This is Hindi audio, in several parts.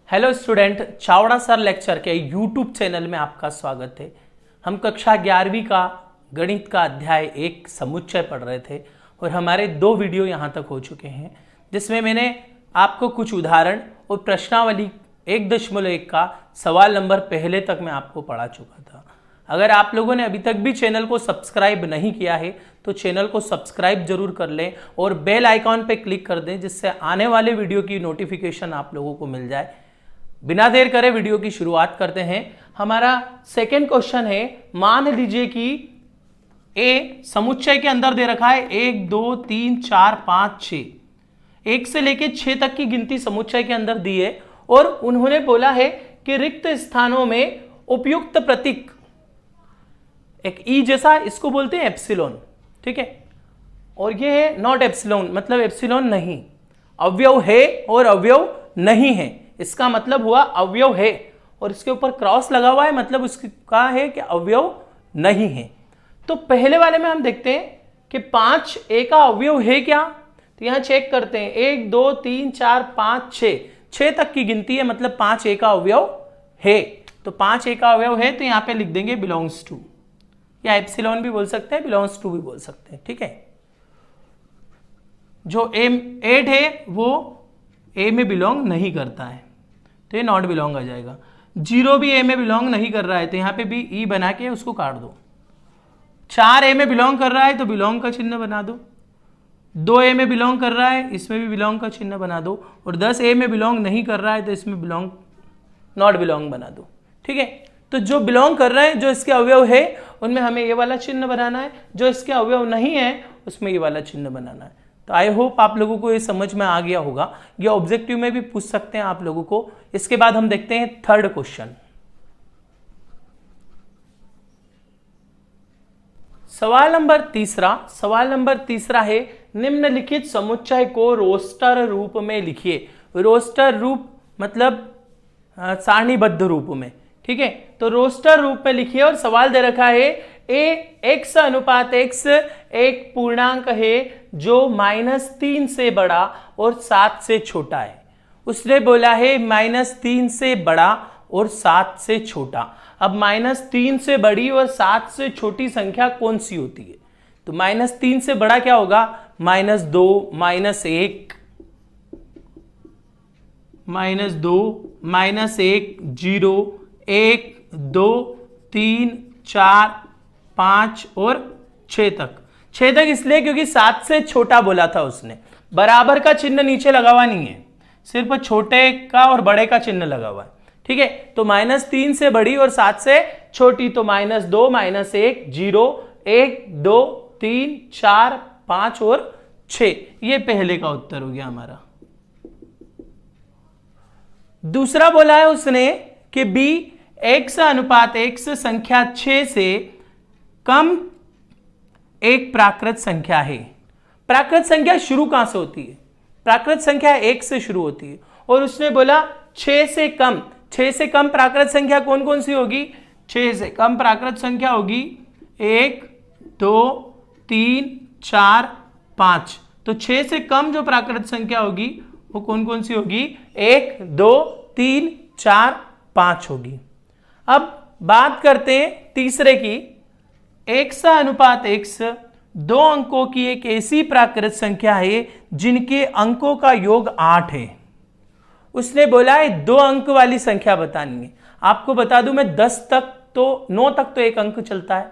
Hello student, Chavda sir lecture के यूट्यूब चैनल में आपका स्वागत है। हम कक्षा 11वीं का गणित का अध्याय 1 समुच्चय पढ़ रहे थे और हमारे 2 वीडियो यहाँ तक हो चुके हैं, जिसमें मैंने आपको कुछ उदाहरण और प्रश्नावली 1.1 का सवाल नंबर पहले तक मैं आपको पढ़ा चुका था। अगर आप लोगों ने अभी तक भी चैनल को सब्सक्राइब नहीं किया है तो चैनल को सब्सक्राइब जरूर कर लें और बेल आइकॉन पे क्लिक कर दें, जिससे आने वाले वीडियो की नोटिफिकेशन आप लोगों को मिल जाए। बिना देर करे वीडियो की शुरुआत करते हैं। हमारा सेकंड क्वेश्चन है, मान लीजिए कि ए समुच्चय के अंदर दे रखा है 1 2 3 4 5 6, 1 से लेके 6 तक की गिनती समुच्चय के अंदर दी है और उन्होंने बोला है कि रिक्त स्थानों में उपयुक्त प्रतीक एक ई जैसा, इसको बोलते हैं एप्सिलॉन, ठीक है। और ये है नॉट एप्सिलॉन, मतलब एप्सिलॉन नहीं, अवयव है और अवयव नहीं है, इसका मतलब हुआ अवयव है और इसके ऊपर क्रॉस लगा हुआ है, मतलब उसका है कि अवयव नहीं है। तो पहले वाले में हम देखते हैं कि 5 ए का अवयव है क्या, तो यहां चेक करते हैं 1 2 3 4 5 6 तक की गिनती है, मतलब 5 ए का अवयव है। तो 5 ए का अवयव है तो यहां पे लिख देंगे बिलोंग्स टू, या एप्सिलॉन भी बोल सकते हैं, बिलोंग्स टू भी बोल सकते हैं, ठीक है। जो 8 है वो ए में बिलोंग नहीं करता है तो ये नॉट बिलोंग आ जाएगा। 0 भी ए में बिलोंग नहीं कर रहा है तो यहां पे भी ई बना के उसको काट दो। 4 ए में बिलोंग कर रहा है तो बिलोंग का चिन्ह बना दो। 2 ए में बिलोंग कर रहा है, इसमें भी बिलोंग का चिन्ह बना दो। और 10 ए में बिलोंग नहीं कर रहा है तो इसमें बिलोंग नॉट बिलोंग बना दो, ठीक है। तो जो बिलोंग कर रहे हैं, जो इसके अवयव है, उनमें हमें ये वाला चिन्ह बनाना है, जो इसके अवयव नहीं है उसमें ये वाला चिन्ह बनाना है। तो आई होप आप लोगों को ये समझ में आ गया होगा। ये ऑब्जेक्टिव में भी पूछ सकते हैं आप लोगों को। इसके बाद हम देखते हैं थर्ड क्वेश्चन। सवाल नंबर तीसरा है, निम्नलिखित समुच्चय को रोस्टर रूप में लिखिए। रोस्टर रूप मतलब सारणीबद्ध रूप में, ठीक है। तो रोस्टर रूप में लिखिए और सवाल दे रखा है ए x अनुपात x एक पूर्णांक है जो -3 से बड़ा और 7 से छोटा है। उसने बोला है -3 से बड़ा और 7 से छोटा। अब -3 से बड़ी और 7 से छोटी संख्या कौन सी होती है? तो -3 से बड़ा क्या होगा? -2 -1 0 1 2 3 4 5 और 6 तक इसलिए क्योंकि 7 से छोटा बोला था उसने। बराबर का चिन्ह नीचे लगा हुआ नहीं है, सिर्फ छोटे का और बड़े का चिन्ह लगा हुआ है, ठीक है। तो -3 से बड़ी और 7 से छोटी, तो -2 -1 0 1 2 3 4 5 और 6, ये पहले का उत्तर हो गया हमारा। दूसरा बोला है उसने कि b x अनुपात x संख्या 6 से कम एक प्राकृत संख्या है। प्राकृत संख्या शुरू कहां से होती है? प्राकृत संख्या 1 से शुरू होती है और उसने बोला 6 से कम प्राकृत संख्या कौन कौन सी होगी? 6 से कम प्राकृत संख्या होगी 1 2 3 4 5। तो 6 से कम जो प्राकृत संख्या होगी वो कौन कौन सी होगी? 1 2 3 4 5 होगी। अब बात करते हैं तीसरे की। x अनुपात x 2 अंकों की एक ऐसी प्राकृत संख्या है जिनके अंकों का योग 8 है। उसने बोला है 2 अंक वाली संख्या बतानी है। आपको बता दूं मैं 9 तक तो एक अंक चलता है।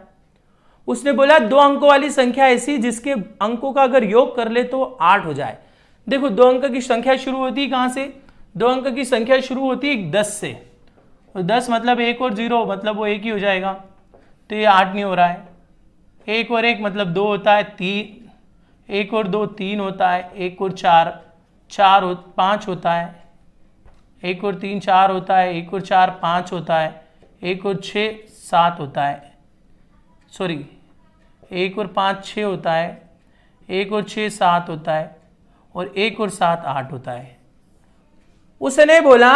उसने बोला 2 अंकों वाली संख्या ऐसी जिसके अंकों का अगर योग कर ले तो 8 हो जाए। देखो 2 अंक की संख्या शुरू होती है कहां से? 2 अंक की संख्या शुरू होती है 10 से, और 10 मतलब 1 और 0 मतलब वो 1 ही हो जाएगा, तो ये 8 नहीं हो रहा है। 1 और 1 मतलब 2 होता है, 3 1 और 2 3 होता है, 1 और 4 5 होता है, 1 और 3 4 होता है, 1 और 4 5 होता है, 1 और 6 7 होता है, सॉरी 1 और 5 6 होता है, 1 और 6 7 होता है, और 1 और 7 8 होता है। उसने बोला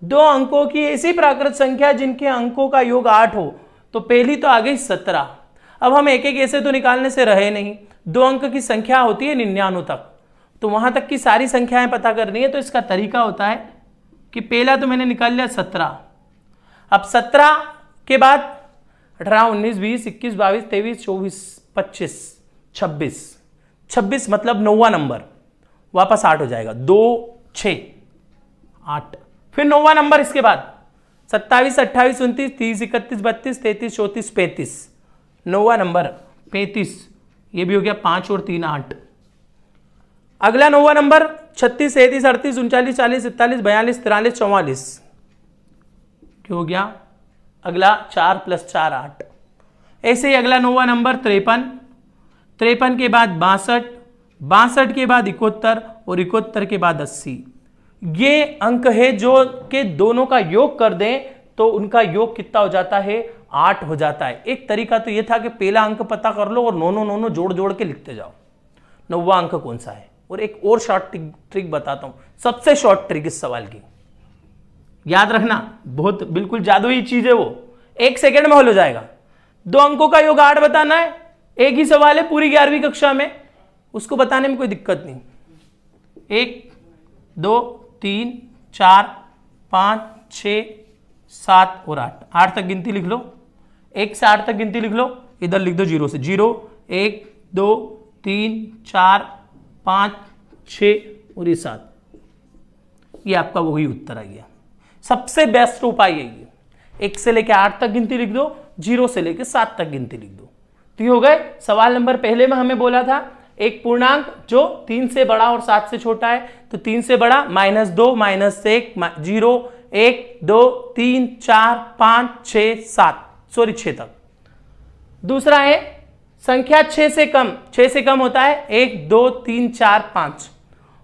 2 अंकों की ऐसी प्राकृत संख्या जिनके अंकों का योग 8 हो। तो पहली तो आ गई 17। अब हम एक एक ऐसे तो निकालने से रहे नहीं। 2 अंक की संख्या होती है 99 तक, तो वहां तक की सारी संख्याएं पता करनी है। तो इसका तरीका होता है कि पहला तो मैंने निकाल लिया 17। अब 17 के बाद 18, 19, 20, 21, 22, 23, 24, 25, 26, 26 मतलब 9वां नंबर, वापस 8 हो जाएगा, 2, 6, 8। फिर 9वां नंबर इसके बाद 27, 28, 29, 30, 31, 32, 33, 34, 35, 9वां नंबर 35, ये भी हो गया 5 और 3, 8। अगला 9वां नंबर 36, 37, 38, 39, 40, 41, 42, 43, 44, क्या हो गया? अगला 4 + 4, 8। ऐसे ही अगला 9वां नंबर 53, 53 के बाद 62, 62 के बाद 71 और 71 के बाद 80। ये अंक है जो के दोनों का योग कर दें तो उनका योग कितना हो जाता है? 8 हो जाता है। एक तरीका तो ये था कि पहला अंक पता कर लो और नोनो जोड़ जोड़ के लिखते जाओ 9वां अंक कौन सा है। और एक और शॉर्ट ट्रिक बताता हूं, सबसे शॉर्ट ट्रिक इस सवाल की, याद रखना, बहुत बिल्कुल जादुई चीज है वो, 1 सेकेंड में हल हो जाएगा। 2 अंकों का योग 8 बताना है, एक ही सवाल है पूरी 11वीं कक्षा में, उसको बताने में कोई दिक्कत नहीं। 1, 2, 3, 4, 5, 6, 7 और 8, 8 तक गिनती लिख लो। 1 से 8 तक गिनती लिख लो, इधर लिख दो 0 से। 0, 1, 2, 3, 4, 5, 6 और ये 7। ये आपका वही उत्तर आ गया। सबसे बेस्ट उपाय यही है, 1 से लेकर 8 तक गिनती लिख दो, 0 से लेकर 7 तक गिनती लिख दो। तो ये हो गए सवाल नंबर पहले में हमें बोला था एक पूर्णांक जो 3 से बड़ा और 7 से छोटा है, तो 3 से बड़ा -2, -1, 0, 1, 2, 3, 4, 5, 6, 7, सॉरी 6 तक। दूसरा है संख्या 6 से कम, 6 से कम होता है 1, 2, 3, 4, 5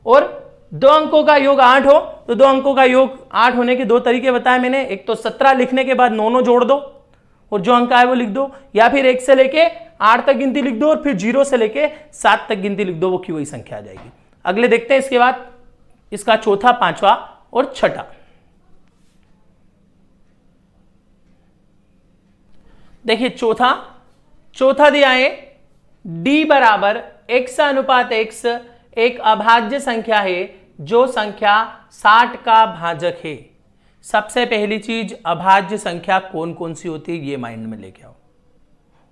और 2 अंकों का योग 8 हो, तो 2 अंकों का योग 8 होने के 2 तरीके बताए मैंने। एक तो 17 लिखने के बाद 9 जोड़ दो और जो अंक है वो लिख दो, या फिर 1 से लेके 8 तक गिनती लिख दो और फिर 0 से लेके 7 तक गिनती लिख दो, वो की वही संख्या आ जाएगी। अगले देखते हैं इसके बाद इसका चौथा, पांचवा और छठा। देखिए चौथा दिया है d बराबर x अनुपात x एक अभाज्य संख्या है जो संख्या 60 का भाजक है। सबसे पहली चीज, अभाज्य संख्या कौन कौन सी होती है ये माइंड में लेके आओ,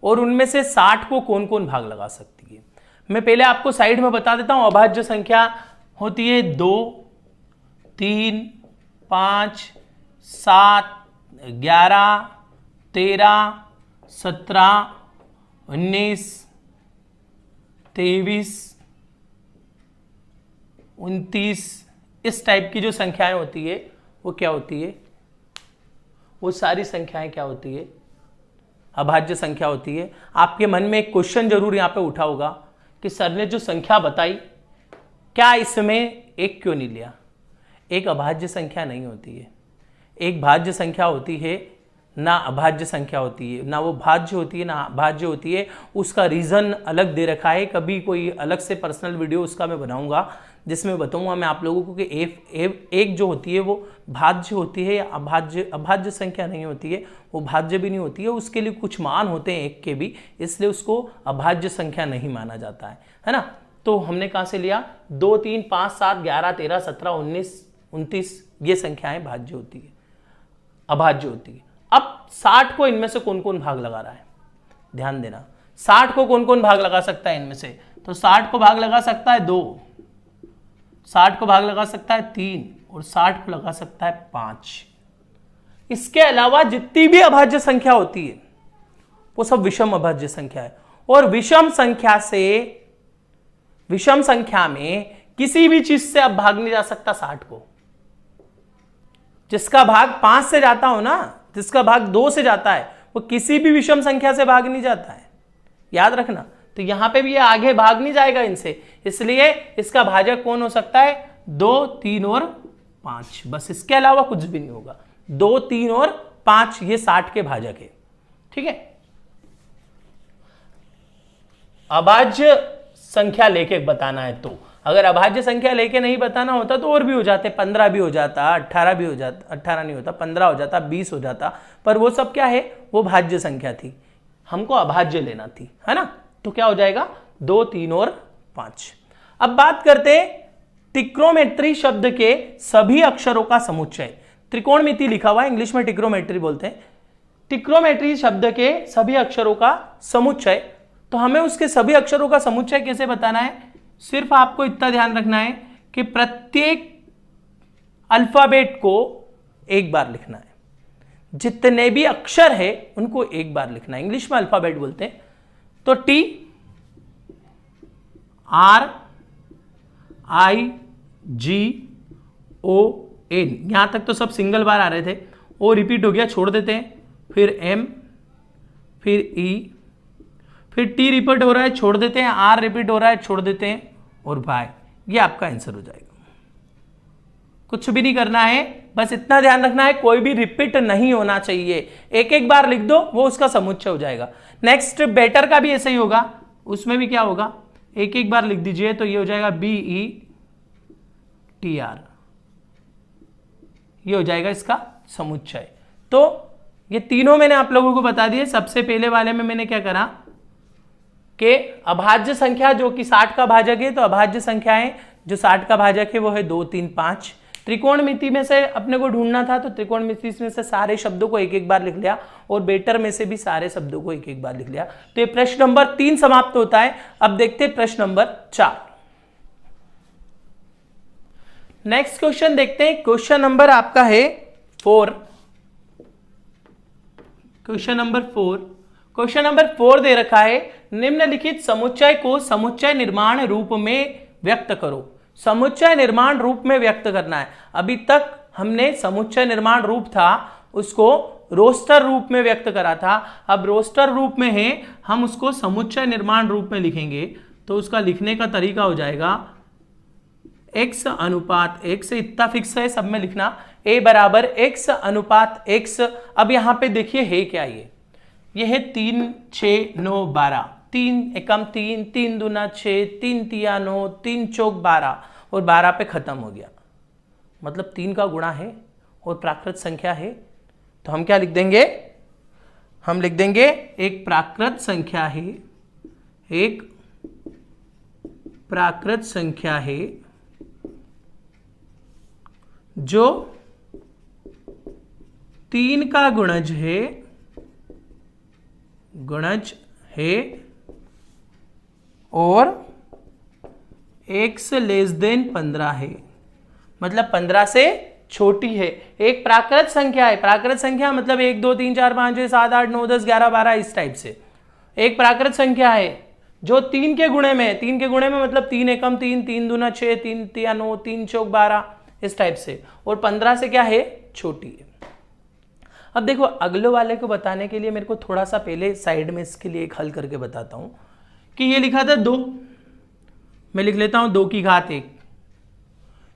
और उनमें से 60 को कौन कौन भाग लगा सकती है। मैं पहले आपको साइड में बता देता हूं। अभाज्य संख्या होती है 2, 3, 5, 7, 11, 13, 17, 19, 23, 29, इस टाइप की जो संख्याएं होती है वो क्या होती है? वो सारी संख्याएं क्या होती है? अभाज्य संख्या होती है। आपके मन में एक क्वेश्चन जरूर यहां पे उठा होगा कि सर ने जो संख्या बताई, क्या इसमें एक क्यों नहीं लिया? एक अभाज्य संख्या नहीं होती है, एक भाज्य संख्या होती है, ना अभाज्य संख्या होती है, ना वो भाज्य होती है ना भाज्य होती है। उसका रीजन अलग दे रखा है, कभी कोई अलग से पर्सनल वीडियो उसका मैं बनाऊंगा जिसमें बताऊंगा मैं आप लोगों को कि एक जो होती है वो भाज्य होती है या अभाज्य संख्या नहीं होती है, वो भाज्य भी नहीं होती है, उसके लिए कुछ मान होते हैं एक के भी, इसलिए उसको अभाज्य संख्या नहीं माना जाता है ना। तो हमने कहां से लिया? 2, 3, 5, 7, 11, 13, 17, 19, 29 ये संख्याएं भाज्य होती है, अभाज्य होती है। अब 60 को इनमें से कौन कौन भाग लगा रहा है? ध्यान देना, 60 को कौन कौन भाग लगा सकता है इनमें से? तो 60 को भाग लगा सकता है 2, 60 को भाग लगा सकता है 3 और 60 को लगा सकता है 5। इसके अलावा जितनी भी अभाज्य संख्या होती है वो सब विषम अभाज्य संख्या है, और विषम संख्या में किसी भी चीज से अब भाग नहीं जा सकता 60 को। जिसका भाग 5 से जाता हो ना, जिसका भाग 2 से जाता है, वो किसी भी विषम संख्या से भाग नहीं जाता है, याद रखना। तो यहां पे भी ये आगे भाग नहीं जाएगा इनसे, इसलिए इसका भाजक कौन हो सकता है? 2, 3 और 5, बस इसके अलावा कुछ भी नहीं होगा। 2, 3 और 5 ये 60 के भाजक है, ठीक है। अभाज्य संख्या लेके बताना है, तो अगर अभाज्य संख्या लेके नहीं बताना होता तो और भी हो जाते, 15 भी हो जाता, 18 भी हो जाता, 18 नहीं होता, 15 हो जाता, 20 हो जाता, पर वो सब क्या है? वो भाज्य संख्या थी, हमको अभाज्य लेना थी, है ना। तो क्या हो जाएगा? 2, 3 और 5। अब बात करते हैं ट्रिग्नोमेट्री शब्द के सभी अक्षरों का समुच्चय, त्रिकोणमिति लिखा हुआ है, इंग्लिश में ट्रिग्नोमेट्री बोलते हैं। ट्रिग्नोमेट्री शब्द के सभी अक्षरों का समुच्चय, तो हमें उसके सभी अक्षरों का समुच्चय कैसे बताना है? सिर्फ आपको इतना ध्यान रखना है कि प्रत्येक अल्फाबेट को एक बार लिखना है, जितने भी अक्षर है उनको एक बार लिखना है। इंग्लिश में अल्फाबेट बोलते हैं। तो T R I G O N, यहां तक तो सब सिंगल बार आ रहे थे। O रिपीट हो गया, छोड़ देते हैं। फिर M, फिर E, फिर T रिपीट हो रहा है, छोड़ देते हैं। R रिपीट हो रहा है, छोड़ देते हैं। और Y, ये आपका आंसर हो जाएगा। कुछ भी नहीं करना है, बस इतना ध्यान रखना है कोई भी रिपीट नहीं होना चाहिए। एक एक बार लिख दो, वो उसका समुच्चय हो जाएगा। नेक्स्ट बेटर का भी ऐसा ही होगा, उसमें भी क्या होगा, एक एक बार लिख दीजिए, तो ये हो जाएगा BETR, ये हो जाएगा इसका समुच्चय। तो ये तीनों मैंने आप लोगों को बता दिए। सबसे पहले वाले में मैंने क्या करा कि अभाज्य संख्या जो कि 60 का भाजक है, तो अभाज्य संख्याएं जो 60 का भाजक है वो है 2 3 5। त्रिकोणमिति में से अपने को ढूंढना था, तो त्रिकोणमिति में से सारे शब्दों को एक एक बार लिख लिया, और बेटर में से भी सारे शब्दों को एक एक बार लिख लिया। तो ये प्रश्न नंबर 3 समाप्त होता है। अब देखते हैं प्रश्न नंबर 4। नेक्स्ट क्वेश्चन देखते हैं। क्वेश्चन नंबर आपका है 4। क्वेश्चन नंबर 4, क्वेश्चन नंबर 4 दे रखा है, निम्नलिखित समुच्चय को समुच्चय निर्माण रूप में व्यक्त करो। समुच्चय निर्माण रूप में व्यक्त करना है। अभी तक हमने समुच्चय निर्माण रूप था उसको रोस्टर रूप में व्यक्त करा था। अब रोस्टर रूप में है, हम उसको समुच्चय निर्माण रूप में लिखेंगे। तो उसका लिखने का तरीका हो जाएगा x अनुपात x, इतना फिक्स है सब में लिखना, a बराबर x अनुपात x। अब यहां पे देखिए है क्या, ये है 3 6 9 12, 3 एकम 3, 3 दूना 6, 3 तिया 9, 3 चौक 12, और 12 पे खत्म हो गया। मतलब 3 का गुणा है और प्राकृत संख्या है। तो हम क्या लिख देंगे, हम लिख देंगे एक प्राकृत संख्या है, एक प्राकृत संख्या है जो 3 का गुणज है, गुणज है, और x लेस देन 15 है, मतलब 15 से छोटी है। एक प्राकृत संख्या है, प्राकृत संख्या मतलब 1 2 3 4 5 6 7 8 9 10 11 12 इस टाइप से। एक प्राकृत संख्या है जो 3 के गुणे में है, 3 के गुणे में मतलब 3 एकम 3, 3 दूना 6, 3 तिया 9, 3 चौक 12 इस टाइप से, और 15 से क्या है, छोटी है। अब देखो अगले वाले को बताने के लिए मेरे को थोड़ा सा पहले साइड में इसके लिए एक हल करके बताता हूं कि ये लिखा था 2, मैं लिख लेता हूं 2 की घात 1।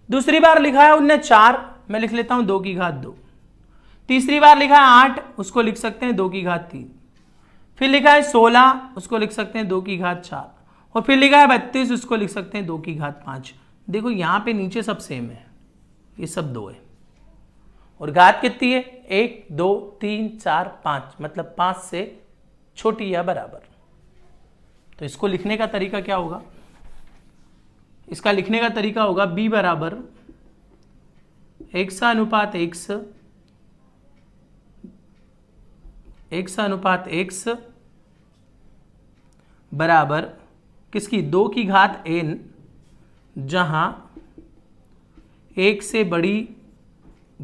दूसरी बार लिखा है उनने 4, मैं लिख लेता हूं 2 की घात 2। तीसरी बार लिखा है 8, उसको लिख सकते हैं 2 की घात 3। फिर लिखा है 16, उसको लिख सकते हैं 2 की घात 4। और फिर लिखा है 32, उसको लिख सकते हैं 2 की घात 5। देखो यहां पे नीचे सब सेम है, ये सब 2 है, और घात कितनी है, 1 2 3 4 5, मतलब 5 से छोटी या बराबर। तो इसको लिखने का तरीका क्या होगा, इसका लिखने का तरीका होगा b बराबर x अनुपात x, x अनुपात x बराबर किसकी, 2 की घात n, जहां 1 से बड़ी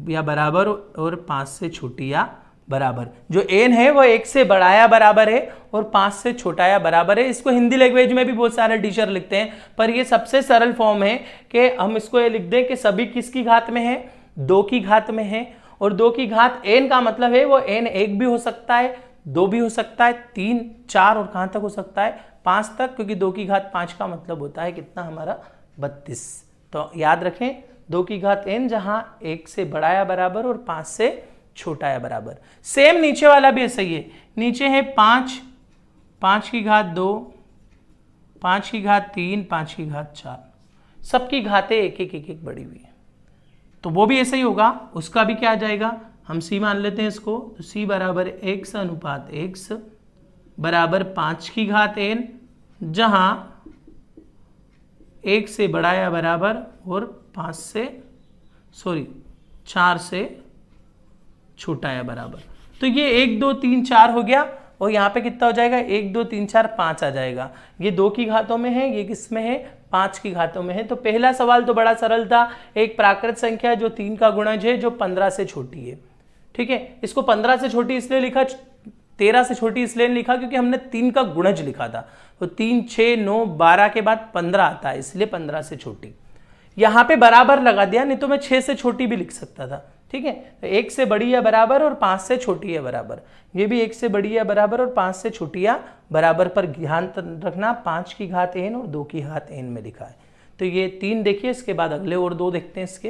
या बराबर और 5 से छोटी या बराबर। जो n है वो 1 से बड़ा या बराबर है और 5 से छोटा या बराबर है। इसको हिंदी लैंग्वेज में भी बहुत सारे टीचर लिखते हैं, पर ये सबसे सरल फॉर्म है कि हम इसको ये लिख दें कि सभी किसकी घात में है, 2 की घात में है। और 2 की घात n का मतलब है वो n 1 भी हो सकता है, 2 भी हो सकता है, 3 4 और कहां तक हो सकता है, 5 तक, क्योंकि 2 की घात 5 का मतलब होता है कितना हमारा, 32। तो याद रखें 2 की घात n, जहां 1 से बड़ा या बराबर और 5 से छोटा या बराबर। सेम नीचे वाला भी ऐसा ही है, नीचे है 5, 5 की घात 2, 5 की घात 3, 5 की घात 4, सबकी घातें एक एक एक एक बढ़ी हुई है। तो वो भी ऐसा ही होगा, उसका भी क्या आ जाएगा, हम c मान लेते हैं इसको। तो c बराबर x अनुपात x बराबर 5 की घात n, जहां 1 से बड़ा या बराबर और 4 से छोटा या बराबर। तो ये 1 2 3 4 हो गया और यहाँ पे कितना हो जाएगा 1 2 3 4 5 आ जाएगा। ये 2 की घातों में है, ये किस में है 5 की घातों में है। तो पहला सवाल तो बड़ा सरल था, एक प्राकृत संख्या जो 3 का गुणज है जो 15 से छोटी है। ठीक है, इसको 15 से छोटी इसलिए लिखा, 13 से छोटी इसलिए लिखा क्योंकि हमने 3 का गुणज लिखा था। तो 3 6 9 12 के बाद 15 आता है, इसलिए 15 से छोटी। यहाँ पे बराबर लगा दिया, नहीं तो मैं 6 से छोटी भी लिख सकता था। ठीक है, तो 1 से बड़ी या बराबर और 5 से छोटी या बराबर। ये भी 1 से बड़ी या बराबर और 5 से छोटी या बराबर पर ध्यान रखना। 5 की घात n और 2 की घात n में लिखा है। तो ये 3 देखिए, इसके बाद अगले और 2 देखते हैं इसके।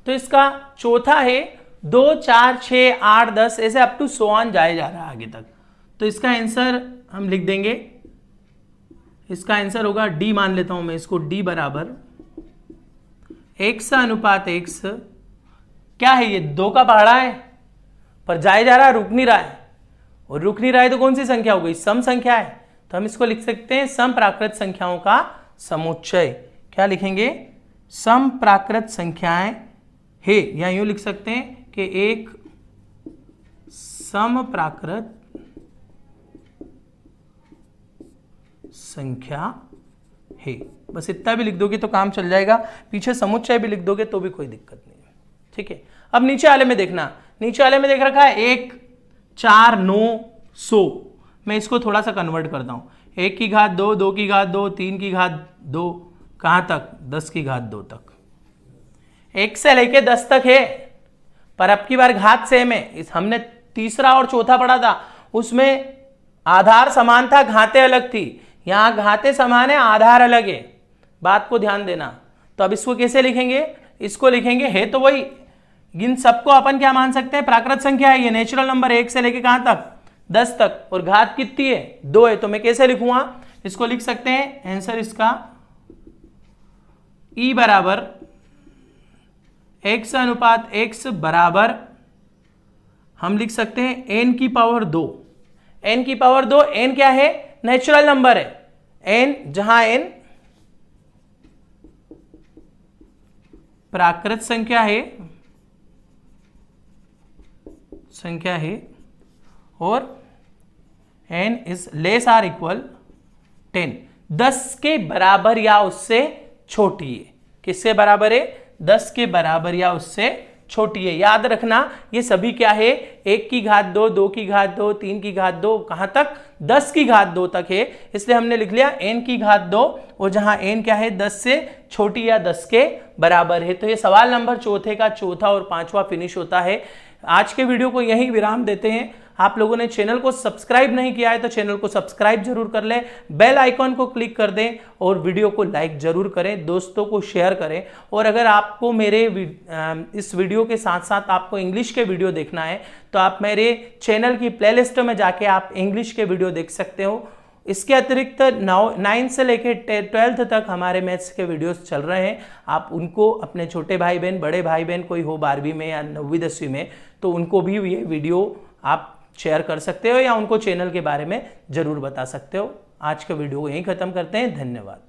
तो इसका चौथा है 2 4 6 8 10 ऐसे अप टू सो ऑन जाए जा रहा है आगे तक। तो इसका आंसर हम लिख देंगे, इसका आंसर होगा डी, मान लेता हूं मैं इसको, डी बराबर x अनुपात x। क्या है ये 2 का पहाड़ा है पर जाए जा रहा है, रुक नहीं रहा है। और रुक नहीं रहा है तो कौन सी संख्या हो गई, सम संख्या है। तो हम इसको लिख सकते हैं सम प्राकृत संख्याओं का समुच्चय। क्या लिखेंगे, सम प्राकृत संख्याएं है, या यूं लिख सकते हैं कि एक सम प्राकृत संख्या है। बस इतना भी लिख दोगे तो काम चल जाएगा, पीछे समुच्चय भी लिख दोगे तो भी कोई दिक्कत नहीं है। ठीक है, अब नीचे वाले में देखना, नीचे वाले में देख रखा है 1 4 9 100। मैं इसको थोड़ा सा कन्वर्ट करता हूं, 1 की घात 2, 2 की घात 2, 3 की घात 2, कहां तक 10 की घात 2 तक। 1 से लेके 10 तक है, पर अब की बार घात सेम है। हमने तीसरा और चौथा पढ़ा था, उसमें आधार समान था, घातें अलग थी। यहां घातें समान है, आधार अलग है, बात को ध्यान देना। तो अब इसको कैसे लिखेंगे, इसको लिखेंगे है तो वही, इन सबको अपन क्या मान सकते हैं, प्राकृत संख्या है। ये नेचुरल नंबर 1 से लेके कहां तक 10 तक, और घात कितनी है 2 है। तो मैं कैसे लिखूंगा, इसको लिख सकते हैं आंसर इसका ई बराबर x अनुपात x बराबर हम लिख सकते हैं n की पावर 2। n की पावर 2, n क्या है, नेचुरल नंबर है। n जहां n प्राकृत संख्या है और n is less are equal 10, 10 के बराबर या उससे छोटी है। किससे बराबर है, 10 के बराबर या उससे छोटी है। याद रखना ये सभी क्या है, 1 की घात 2, 2 की घात 2, 3 की घात 2, कहां तक 10 की घात 2 तक है। इसलिए हमने लिख लिया n की घात 2, और जहां n क्या है 10 से छोटी या 10 के बराबर है। तो ये सवाल नंबर चौथे का चौथा और पांचवा फिनिश होता है। आज के वीडियो को यहीं विराम देते हैं। आप लोगों ने चैनल को सब्सक्राइब नहीं किया है तो चैनल को सब्सक्राइब जरूर कर लें, बेल आइकॉन को क्लिक कर दें और वीडियो को लाइक जरूर करें, दोस्तों को शेयर करें। और अगर आपको मेरे इस वीडियो के साथ साथ आपको इंग्लिश के वीडियो देखना है तो आप मेरे चैनल की प्लेलिस्ट में जाके आप इंग्लिश के वीडियो देख सकते हो। इसके अतिरिक्त 9 से लेकर 12th तक हमारे मैथ्स के वीडियोस चल रहे हैं। आप उनको अपने छोटे भाई बहन, बड़े भाई बहन कोई हो 12वीं में या 9वीं 10वीं में, तो उनको भी ये वीडियो आप शेयर कर सकते हो या उनको चैनल के बारे में जरूर बता सकते हो। आज का वीडियो को यहीं खत्म करते हैं, धन्यवाद।